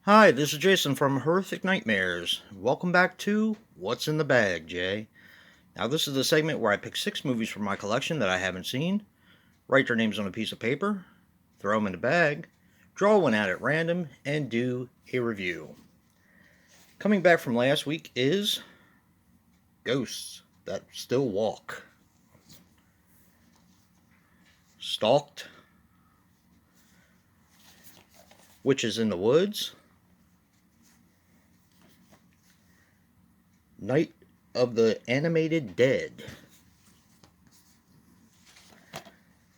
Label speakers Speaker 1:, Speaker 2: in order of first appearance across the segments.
Speaker 1: Hi, this is Jason from Horrific Nightmares. Welcome back to What's in the Bag, Jay. Now, this is the segment where I pick 6 movies from my collection that I haven't seen, write their names on a piece of paper, throw them in the bag, draw one out at random, and do a review. Coming back from last week is Ghosts That Still Walk, Stalked, Witches in the Woods, Night of the Animated Dead,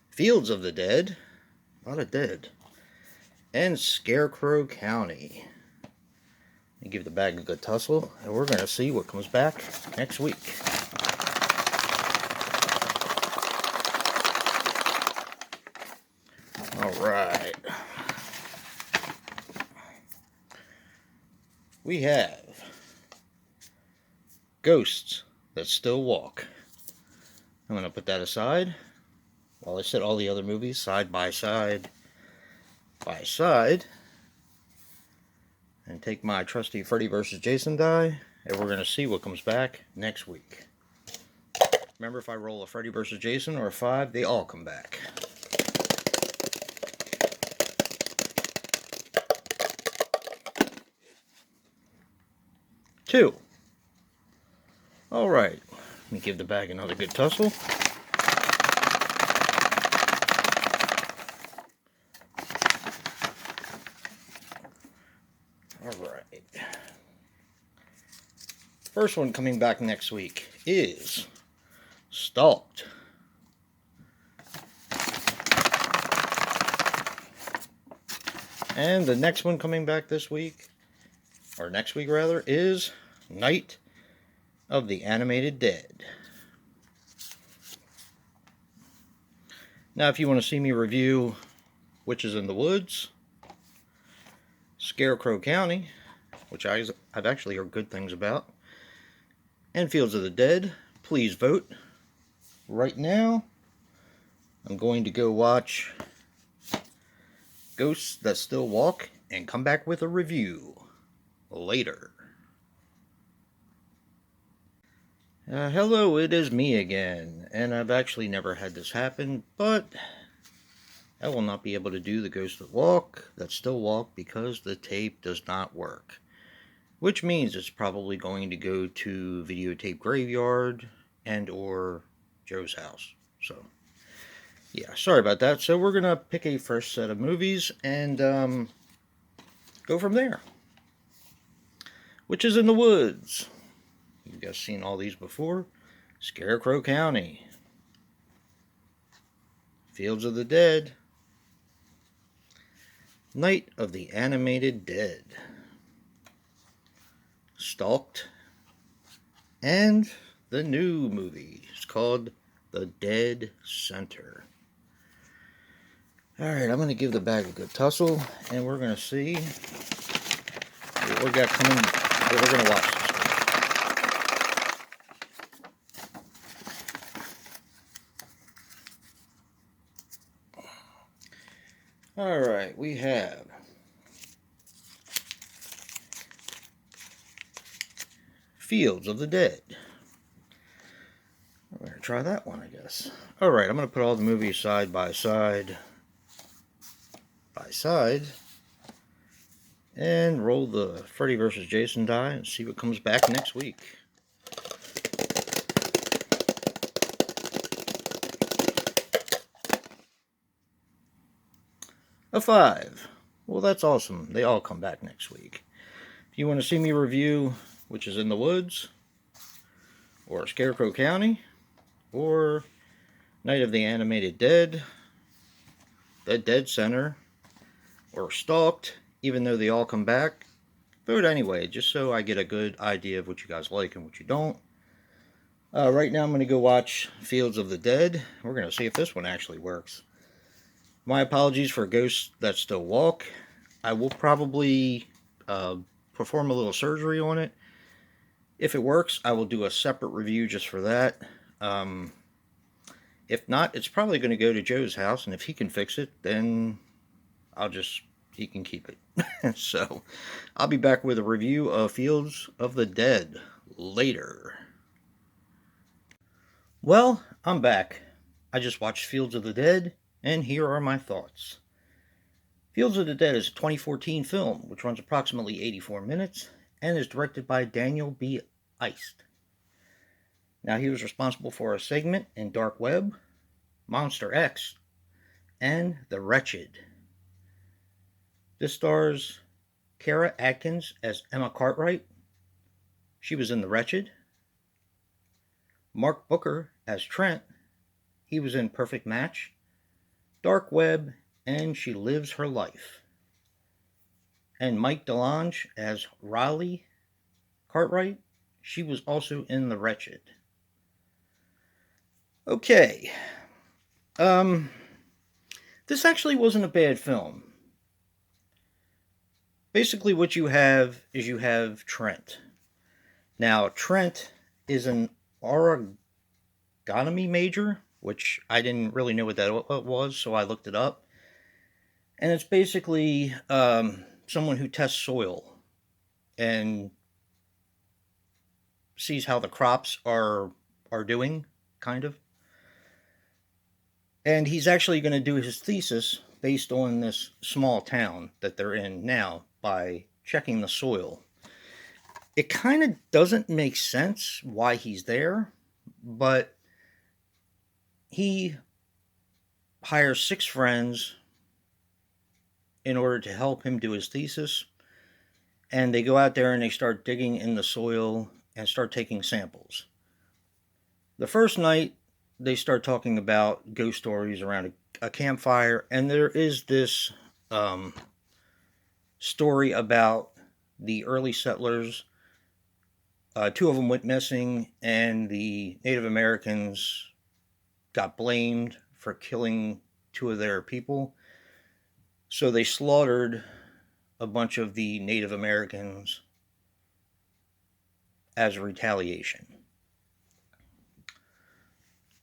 Speaker 1: Fields of the Dead, a lot of dead, and Scarecrow County. And give the bag a good tussle, and we're going to see what comes back next week. Alright. We have Ghosts That Still Walk. I'm going to put that aside while I set all the other movies side by side and take my trusty Freddy vs. Jason die, and we're going to see what comes back next week. Remember, if I roll a Freddy vs. Jason or a 5, they all come back. Two. Alright, let me give the bag another good tussle. Alright. First one coming back next week is Stalked. And the next one coming back this week, or next week rather, is Night of the Animated Dead. Now, if you want to see me review Witches in the Woods, Scarecrow County, which I've actually heard good things about, and Fields of the Dead, please vote. Right now, I'm going to go watch Ghosts That Still Walk and come back with a review later. Hello, it is me again, and I've actually never had this happen, but I will not be able to do the Ghosts That Still Walk because the tape does not work. Which means it's probably going to go to Videotape Graveyard and or Joe's house. So, yeah, sorry about that. So we're going to pick a first set of movies and go from there. Witches in the Woods. You guys seen all these before? Scarecrow County. Fields of the Dead. Night of the Animated Dead. Stalked. And the new movie. It's called The Dead Center. Alright, I'm going to give the bag a good tussle, and we're going to see what we got coming, what we're going to watch this week. Alright, we have Fields of the Dead. I'm going to try that one, I guess. Alright, I'm going to put all the movies side by side, and roll the Freddy vs. Jason die and see what comes back next week. A 5. Well, that's awesome. They all come back next week. If you want to see me review Witches in the Woods, or Scarecrow County, or Night of the Animated Dead, The Dead Center, or Stalked, even though they all come back, vote anyway, just so I get a good idea of what you guys like and what you don't. Right now I'm going to go watch Fields of the Dead. We're going to see if this one actually works. My apologies for Ghosts That Still Walk. I will probably perform a little surgery on it. If it works, I will do a separate review just for that. If not, it's probably going to go to Joe's house, and if he can fix it, then I'll just he can keep it. So, I'll be back with a review of Fields of the Dead later. Well, I'm back. I just watched Fields of the Dead, and here are my thoughts. Fields of the Dead is a 2014 film, which runs approximately 84 minutes, and is directed by Daniel B. Eist. Now, he was responsible for a segment in Dark Web, Monster X, and The Wretched. This stars Kara Atkins as Emma Cartwright. She was in The Wretched. Mark Booker as Trent. He was in Perfect Match, Dark Web, and She Lives Her Life. And Mike DeLonge as Riley Cartwright. She was also in The Wretched. Okay. This actually wasn't a bad film. Basically what you have is you have Trent. Now, Trent is an origami major, which I didn't really know what that was, so I looked it up. And it's basically someone who tests soil and sees how the crops are doing, kind of. And he's actually going to do his thesis based on this small town that they're in now by checking the soil. It kind of doesn't make sense why he's there, but he hires 6 friends in order to help him do his thesis, and they go out there and they start digging in the soil and start taking samples. The first night, they start talking about ghost stories around a campfire, and there is this story about the early settlers. 2 of them went missing, and the Native Americans got blamed for killing 2 of their people. So they slaughtered a bunch of the Native Americans as a retaliation.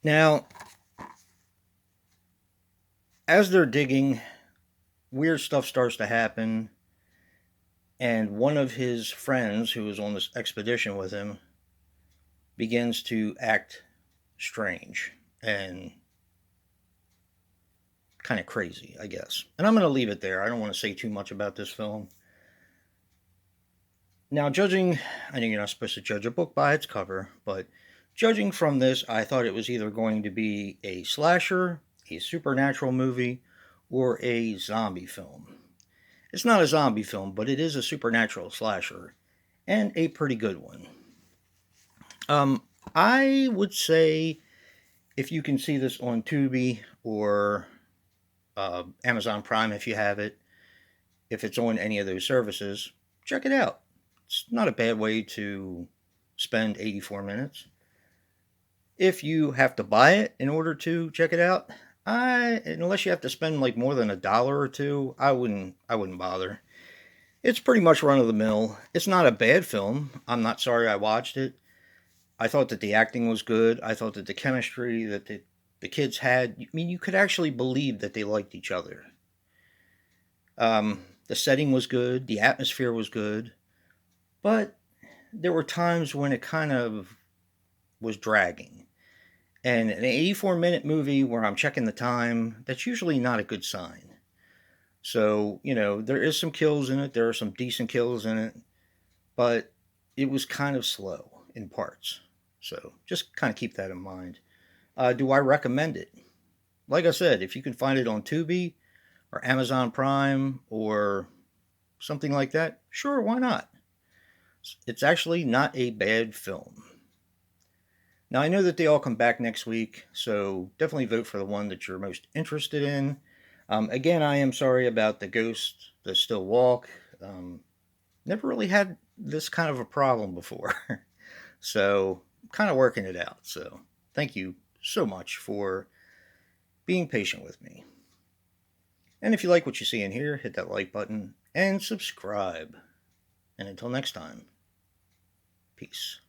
Speaker 1: Now, as they're digging, weird stuff starts to happen, and one of his friends who was on this expedition with him begins to act strange and kind of crazy, I guess. And I'm going to leave it there. I don't want to say too much about this film. Now, judging, I know you're not supposed to judge a book by its cover, but judging from this, I thought it was either going to be a slasher, a supernatural movie, or a zombie film. It's not a zombie film, but it is a supernatural slasher, and a pretty good one. I would say if you can see this on Tubi or Amazon Prime if you have it, if it's on any of those services, check it out. It's not a bad way to spend 84 minutes. If you have to buy it in order to check it out, unless you have to spend like more than $1 or $2, I wouldn't bother. It's pretty much run of the mill. It's not a bad film. I'm not sorry I watched it. I thought that the acting was good. I thought that the chemistry that the kids had, I mean, you could actually believe that they liked each other. The setting was good. The atmosphere was good. But there were times when it kind of was dragging. And an 84-minute movie where I'm checking the time, that's usually not a good sign. So, there is some kills in it. There are some decent kills in it. But it was kind of slow in parts. So, just kind of keep that in mind. Do I recommend it? Like I said, if you can find it on Tubi or Amazon Prime or something like that, sure, why not? It's actually not a bad film. Now, I know that they all come back next week, so definitely vote for the one that you're most interested in. Again, I am sorry about the ghosts that still walk. Never really had this kind of a problem before. So, I'm kind of working it out. So, thank you so much for being patient with me. And if you like what you see in here, hit that like button and subscribe. And until next time, peace.